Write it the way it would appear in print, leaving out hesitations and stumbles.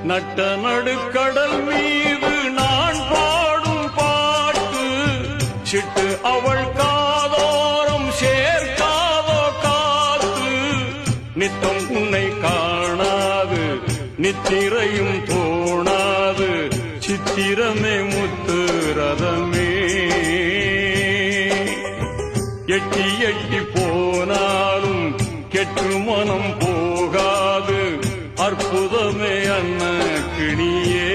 நட்ட நடுக்கடல் மீது நான் பாடும் பாட்டு சிட்டு அவள் காதோரம் சேர்க்காதோ காத்து நித்தம் உன்னை காணாது நித்திரையும் தோணாது சித்திரமே முத்து ரதமே எட்டி எட்டி போனாலும் கெட்டு மனம் போகாது அற்புதமே அன்ன கிணியே